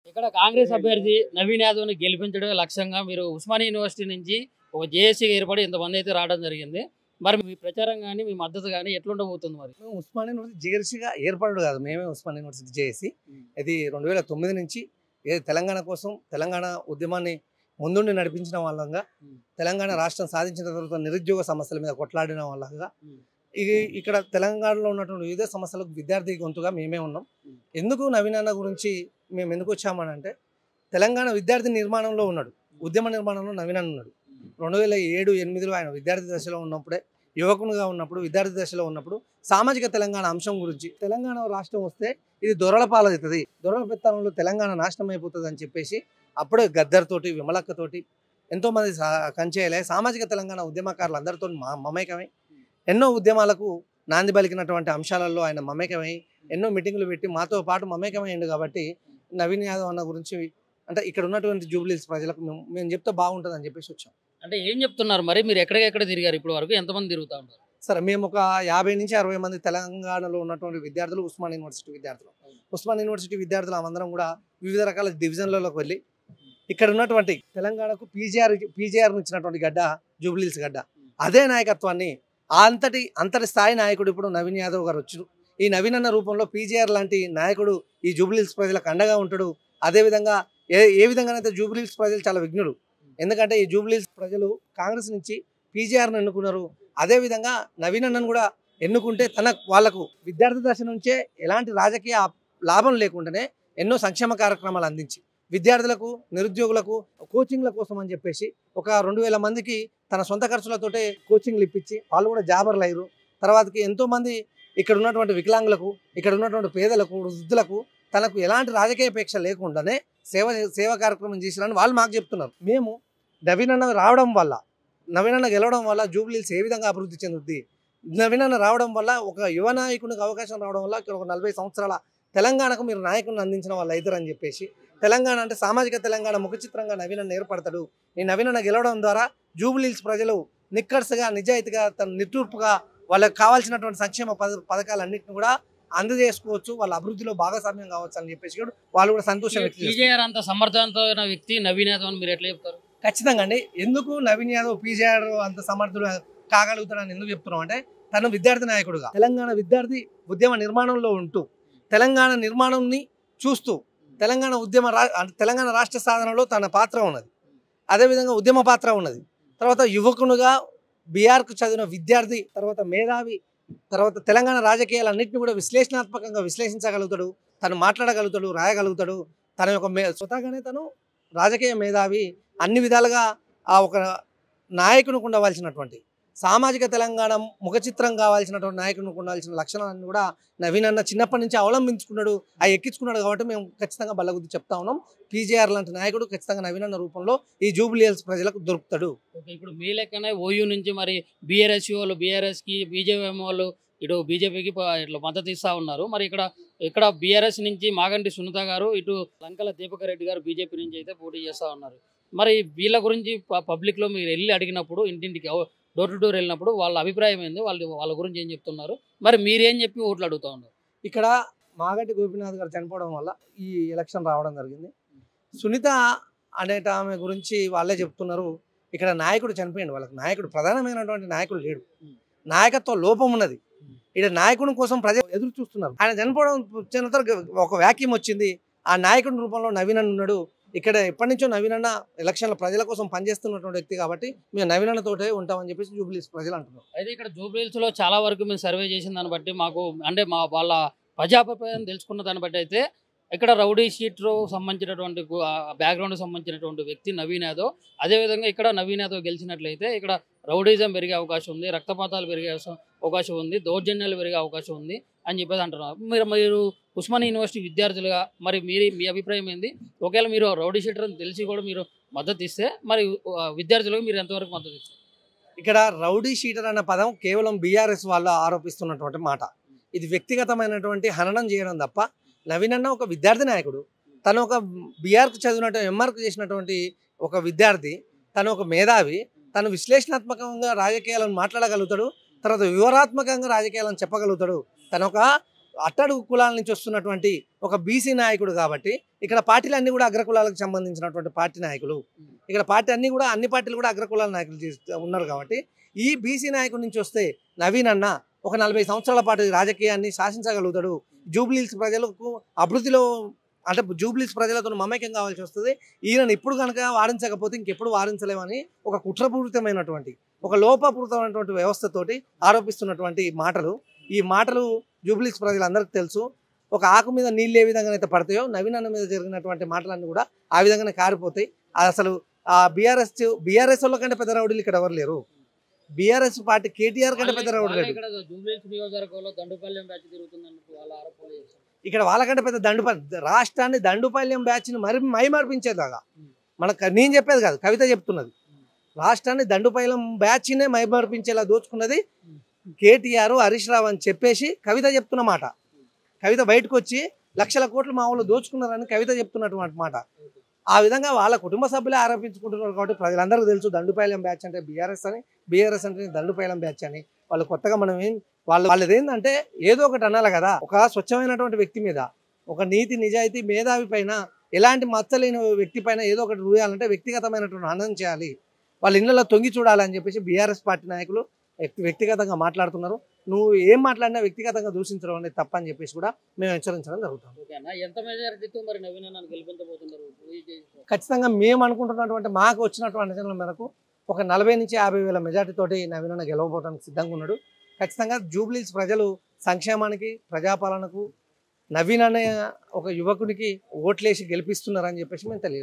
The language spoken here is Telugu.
ఇక్కడ కాంగ్రెస్ అభ్యర్థి నవీన్ యాదవ్ని గెలిపించడమే లక్ష్యంగా మీరు ఉస్మానియా యూనివర్సిటీ నుంచి ఒక జేఏసీగా ఏర్పడి ఇంతమంది అయితే రావడం జరిగింది. మరి మీ ప్రచారం కానీ మీ మద్దతు కానీ ఎట్లుండబోతుంది? మరి మేము ఉస్మానియా యూనివర్సిటీ జేఏసీగా ఏర్పడడు కాదు, మేమే ఉస్మానియా యూనివర్సిటీ జేఏసీ. ఇది 2009 నుంచి తెలంగాణ కోసం తెలంగాణ ఉద్యమాన్ని ముందుండి నడిపించిన వాళ్ళంగా, తెలంగాణ రాష్ట్రం సాధించిన తర్వాత నిరుద్యోగ సమస్యల మీద కొట్లాడిన వాళ్ళంగా, ఇక్కడ తెలంగాణలో ఉన్నటువంటి వివిధ సమస్యలకు విద్యార్థి గొంతుగా మేమే ఉన్నాం. ఎందుకు నవీన్ అన్న గురించి మేము ఎందుకు వచ్చామని అంటే, తెలంగాణ విద్యార్థి నిర్మాణంలో ఉన్నాడు, ఉద్యమ నిర్మాణంలో నవీన్ అన్న ఉన్నాడు. 2007-8లో ఆయన విద్యార్థి దశలో ఉన్నప్పుడే, యువకునిగా ఉన్నప్పుడు, విద్యార్థి దశలో ఉన్నప్పుడు సామాజిక తెలంగాణ అంశం గురించి, తెలంగాణ రాష్ట్రం వస్తే ఇది దొరల పాలవుతుంది, దొరల పెత్తనంలో తెలంగాణ నాశనం అయిపోతుంది అని చెప్పేసి అప్పుడే గద్దర్తోటి, విమలక్కతోటి ఎంతోమంది కంచేయలే సామాజిక తెలంగాణ ఉద్యమకారులు అందరితో మమేకమై ఎన్నో ఉద్యమాలకు నాంది పలికినటువంటి అంశాలలో ఆయన మమేకమై ఎన్నో మీటింగులు పెట్టి మాతో పాటు మమేకమైండు. కాబట్టి నవీన్ యాదవ్ అన్న గురించి అంటే ఇక్కడ ఉన్నటువంటి జూబ్లీహిల్స్ ప్రజలకు మేము చెప్తే బాగుంటుంది అని చెప్పేసి వచ్చాం. అంటే ఏం చెప్తున్నారు? మరి మీరు ఎక్కడెక్కడ తిరిగారు ఇప్పుడు వరకు? ఎంతమంది తిరుగుతూ ఉంటారు? సరే, మేము ఒక 50 నుంచి 60 మంది తెలంగాణలో ఉన్నటువంటి విద్యార్థులు, ఉస్మానియా యూనివర్సిటీ విద్యార్థులు. ఉస్మానియా యూనివర్సిటీ విద్యార్థులు అందరం కూడా వివిధ రకాల డివిజన్లలోకి వెళ్ళి ఇక్కడ ఉన్నటువంటి తెలంగాణకు పీజీఆర్ ఇచ్చినటువంటి గడ్డ జూబ్లీహిల్స్ గడ్డ, అదే నాయకత్వాన్ని అంతటి స్థాయి నాయకుడు ఇప్పుడు నవీన్ యాదవ్ గారు వచ్చారు. ఈ నవీన్ అన్న రూపంలో పీజీఆర్ లాంటి నాయకుడు ఈ జూబ్లీహిల్స్ ప్రజలకు అండగా ఉంటాడు. అదేవిధంగా ఏ విధంగానైతే జూబ్లీహిల్స్ ప్రజలు చాలా విఘ్నులు, ఎందుకంటే ఈ జూబ్లీహిల్స్ ప్రజలు కాంగ్రెస్ నుంచి పీజీఆర్ను ఎన్నుకున్నారు. అదేవిధంగా నవీన్ అన్నను కూడా ఎన్నుకుంటే వాళ్ళకు విద్యార్థి దశ నుంచే ఎలాంటి రాజకీయ లాభం లేకుండానే ఎన్నో సంక్షేమ కార్యక్రమాలు అందించి విద్యార్థులకు, నిరుద్యోగులకు కోచింగ్ల కోసం అని చెప్పేసి ఒక 2000 మందికి తన సొంత ఖర్చులతోటే కోచింగ్లు ఇప్పించి వాళ్ళు కూడా జాబర్లు అయ్యారు. తర్వాతకి ఎంతోమంది ఇక్కడ ఉన్నటువంటి వికలాంగులకు, ఇక్కడ ఉన్నటువంటి పేదలకు, వృద్ధులకు తనకు ఎలాంటి రాజకీయ అపేక్ష లేకుండానే సేవ కార్యక్రమం చేసిరని వాళ్ళు మాకు చెప్తున్నారు. మేము నవీన్ అన్న రావడం వల్ల, నవీన్ అన్న గెలవడం వల్ల జూబ్లీహిల్స్ ఏ విధంగా అభివృద్ధి చెందుద్ది, నవీన్ అన్న రావడం వల్ల ఒక యువ నాయకునికి అవకాశం రావడం వల్ల ఇక్కడ ఒక 40 సంవత్సరాల తెలంగాణకు మీరు నాయకుడిని అందించిన వాళ్ళు అవుతారని చెప్పేసి, తెలంగాణ అంటే సామాజిక తెలంగాణ ముఖ చిత్రంగా నవీన్ అన్న ఏర్పడతాడు. ఈ నవీన్ అన్న గెలవడం ద్వారా జూబ్లీహిల్స్ ప్రజలు నిక్కర్సుగా, నిజాయితీగా, తన నిట్టూర్పుగా వాళ్ళకి కావాల్సినటువంటి సంక్షేమ పథకాలన్నింటినీ కూడా అందజేసుకోవచ్చు, వాళ్ళ అభివృద్ధిలో భాగస్వామ్యం కావచ్చు అని చెప్పేసి వాళ్ళు కూడా సంతోషం వ్యక్తం చేస్తారు. పీజీఆర్ అంత సమర్థవంతమైన వ్యక్తి నవీన్ యాదవ్ అని మీరు ఎట్లా చెప్తారు? ఖచ్చితంగా అండి. ఎందుకు నవీన్ యాదవ్ పీజీఆర్ అంత సమర్థుడు కాగలుగుతాడని ఎందుకు చెప్తున్నాం అంటే, తను విద్యార్థి నాయకుడుగా తెలంగాణ విద్యార్థి ఉద్యమ నిర్మాణంలో ఉంటూ, తెలంగాణ నిర్మాణంని చూస్తూ, తెలంగాణ రాష్ట్ర సాధనలో తన పాత్ర ఉన్నది, అదేవిధంగా ఉద్యమ పాత్ర ఉన్నది. తర్వాత యువకునుగా బీఆర్కు చదివిన విద్యార్థి, తర్వాత మేధావి, తర్వాత తెలంగాణ రాజకీయాలన్నింటినీ కూడా విశ్లేషణాత్మకంగా విశ్లేషించగలుగుతాడు, తను మాట్లాడగలుగుతాడు, రాయగలుగుతాడు. తన యొక్క స్వతహాగానే తను రాజకీయ మేధావి. అన్ని విధాలుగా ఆ ఒక నాయకునికి ఉండవలసినటువంటి సామాజిక తెలంగాణ ముఖ చిత్రం కావాల్సినటువంటి నాయకునికి ఉండాల్సిన లక్షణాలను కూడా నవీన్ అన్న చిన్నప్పటి నుంచి అవలంబించుకున్నాడు, ఎక్కించుకున్నాడు. కాబట్టి మేము ఖచ్చితంగా బల్లగుద్ది చెప్తా ఉన్నాం, పీజీఆర్ లాంటి నాయకుడు ఖచ్చితంగా నవీన్ అన్న రూపంలో ఈ జూబ్లీహిల్స్ ప్రజలకు దొరుకుతాడు. ఇప్పుడు మీ లెక్కనే ఓయూ నుంచి మరి బీఆర్ఎస్ వాళ్ళు బీఆర్ఎస్కి, బీజేపీ వాళ్ళు ఇటు బీజేపీకి ఇట్లా మద్దతు ఇస్తూ ఉన్నారు. మరి ఇక్కడ బీఆర్ఎస్ నుంచి మాగంటి సునీత గారు, ఇటు లంకల దీపక్ రెడ్డి గారు బీజేపీ నుంచి అయితే పోటీ చేస్తూ ఉన్నారు. మరి వీళ్ళ గురించి పబ్లిక్లో మీరు వెళ్ళి అడిగినప్పుడు, ఇంటింటికి డోర్ టు డోర్ వెళ్ళినప్పుడు వాళ్ళ అభిప్రాయం ఏంది, వాళ్ళ గురించి ఏం చెప్తున్నారు, మరి మీరేం చెప్పి ఓట్లు అడుగుతూ ఉన్నారు? ఇక్కడ మాగంటి గోపీనాథ్ గారు చనిపోవడం వల్ల ఈ ఎలక్షన్ రావడం జరిగింది. సునీత అనేట ఆమె గురించి వాళ్ళే చెప్తున్నారు, ఇక్కడ నాయకుడు చనిపోయింది, వాళ్ళకి నాయకుడు, ప్రధానమైనటువంటి నాయకుడు లేడు, నాయకత్వ లోపం ఉన్నది. ఇక్కడ నాయకుడి కోసం ప్రజలు ఎదురు చూస్తున్నారు. ఆయన చనిపోవడం వచ్చిన తర్వాత ఒక వ్యాక్యూమ్ వచ్చింది. ఆ నాయకుడి రూపంలో నవీన్ అన్న ఉన్నాడు. ఇక్కడ ఎప్పటి నుంచో నవీన్ అన్న ఎలక్షన్ల ప్రజల కోసం పనిచేస్తున్నటువంటి వ్యక్తి కాబట్టి మేము నవీన్ అన్నతోటే ఉంటామని చెప్పేసి జూబ్లీహిల్స్ ప్రజలు అంటున్నారు. అయితే ఇక్కడ జూబ్లీహిల్స్లో చాలా వరకు మేము సర్వే చేసిన దాన్ని బట్టి మాకు అంటే వాళ్ళ ప్రజాభిప్రాయం తెలుసుకున్న దాన్ని బట్టి అయితే ఇక్కడ రౌడీ షీట్లో సంబంధించినటువంటి బ్యాక్గ్రౌండ్కి సంబంధించినటువంటి వ్యక్తి నవీన్ యాదవ్. అదేవిధంగా ఇక్కడ నవీన్ యాదవ్ గెలిచినట్లయితే ఇక్కడ రౌడీజం పెరిగే అవకాశం ఉంది, రక్తపాతాలు పెరిగే అవకాశం ఉంది, దౌర్జన్యాలు పెరిగే అవకాశం ఉంది అని చెప్పేసి అంటున్నారు. మీరు ఉస్మానియా యూనివర్సిటీ విద్యార్థులుగా మరి మీ అభిప్రాయం ఏంది? ఒకవేళ మీరు రౌడీ షీటర్ అని తెలిసి కూడా మీరు మద్దతు ఇస్తే మరి విద్యార్థులకు మీరు ఎంతవరకు మద్దతు ఇస్తారు? ఇక్కడ రౌడీ షీటర్ అన్న పదం కేవలం బీఆర్ఎస్ వాళ్ళు ఆరోపిస్తున్నటువంటి మాట. ఇది వ్యక్తిగతమైనటువంటి హననం చేయడం తప్ప, నవీన్ అన్న ఒక విద్యార్థి నాయకుడు, తను ఒక బీఆర్కు చదివినట్టు ఎంఆర్కు చేసినటువంటి ఒక విద్యార్థి, తను ఒక మేధావి, తను విశ్లేషణాత్మకంగా రాజకీయాలను మాట్లాడగలుగుతాడు, తర్వాత వివరాత్మకంగా రాజకీయాలను చెప్పగలుగుతాడు. తను ఒక అట్టడుగు కులాల నుంచి వస్తున్నటువంటి ఒక బీసీ నాయకుడు కాబట్టి ఇక్కడ పార్టీలు అన్ని కూడా అగ్రకులాలకు సంబంధించినటువంటి పార్టీ నాయకులు, ఇక్కడ పార్టీ అన్ని పార్టీలు కూడా అగ్రకులాల నాయకులు ఉన్నారు కాబట్టి ఈ బీసీ నాయకుడి నుంచి వస్తే నవీన్ అన్న ఒక 40 సంవత్సరాల పాటు రాజకీయాన్ని శాసించగలుగుతాడు. జూబ్లీహిల్స్ ప్రజలకు అభివృద్ధిలో అంటే జూబ్లీహిల్స్ ప్రజలతో మమేకం కావాల్సి వస్తుంది. ఈయనను ఇప్పుడు కనుక వారించకపోతే ఇంకెప్పుడు వారించలేమని ఒక కుట్రపూరితమైనటువంటి ఒక లోపపూరితమైనటువంటి వ్యవస్థతోటి ఆరోపిస్తున్నటువంటి మాటలు. ఈ మాటలు జూబ్లీహిల్స్ ప్రజలందరికీ తెలుసు. ఒక ఆకు మీద నీళ్ళు ఏ విధంగా అయితే పడతాయో నవీన్ అన్న మీద జరిగినటువంటి మాటలన్నీ కూడా ఆ విధంగానే కారిపోతాయి. అసలు ఆ బీఆర్ఎస్ వాళ్ళ కంటే పెద్ద రౌడీలు ఇక్కడ ఎవరు లేరు. బీఆర్ఎస్ పార్టీ కేటీఆర్ కంటే పెద్ద రౌడీ లేడు. ఇక్కడ వాళ్ళకంటే పెద్ద రాష్ట్రాన్ని దండుపాల్యం బ్యాచ్ని మరి మైమర్పించేలాగా నేను చెప్పేది కాదు, కవిత చెప్తున్నది. రాష్ట్రాన్ని దండుపాల్యం బ్యాచ్నే మైమర్పించేలా దోచుకున్నది కేటీఆర్, హరీష్ రావు అని చెప్పేసి కవిత చెప్తున్న మాట. కవిత బయటకు వచ్చి లక్షల కోట్లు మా వాళ్ళు దోచుకున్నారని కవిత చెప్తున్నటువంటి మాట. ఆ విధంగా వాళ్ళ కుటుంబ సభ్యులే ఆరోపించుకుంటున్నారు కాబట్టి ప్రజలందరికీ తెలుసు దండుపాలెం బ్యాచ్ అంటే బీఆర్ఎస్ అని, బీఆర్ఎస్ అంటే దండుపాలెం బ్యాచ్ అని. వాళ్ళు కొత్తగా మనం వాళ్ళది ఏంటంటే ఏదో ఒకటి అనాలి కదా. ఒక స్వచ్ఛమైనటువంటి వ్యక్తి మీద, ఒక నీతి నిజాయితీ మేధావి పైన, ఎలాంటి మచ్చలేని వ్యక్తి పైన ఏదో ఒకటి రూయాలంటే వ్యక్తిగతమైనటువంటి ఆనందం చేయాలి. వాళ్ళ ఇళ్ళలో తొంగి చూడాలని చెప్పేసి బీఆర్ఎస్ పార్టీ నాయకులు వ్యక్తిగతంగా మాట్లాడుతున్నారు. నువ్వు ఏం మాట్లాడినా వ్యక్తిగతంగా దూషించడం అనేది తప్పని చెప్పేసి కూడా మేము హెచ్చరించడం జరుగుతాం. ఖచ్చితంగా మేము అనుకుంటున్నటువంటి మాకు వచ్చినటువంటి అంచనాల మేరకు ఒక 40 నుంచి 50 వేల మెజార్టీ తోటి నవీన్ అన్న గెలవబోవడానికి సిద్ధంగా ఉన్నాడు. ఖచ్చితంగా జూబ్లీహిల్స్ ప్రజలు సంక్షేమానికి, ప్రజాపాలనకు నవీన్ అనే ఒక యువకునికి ఓట్లేసి గెలిపిస్తున్నారని చెప్పేసి మేము తెలియజేస్తాం.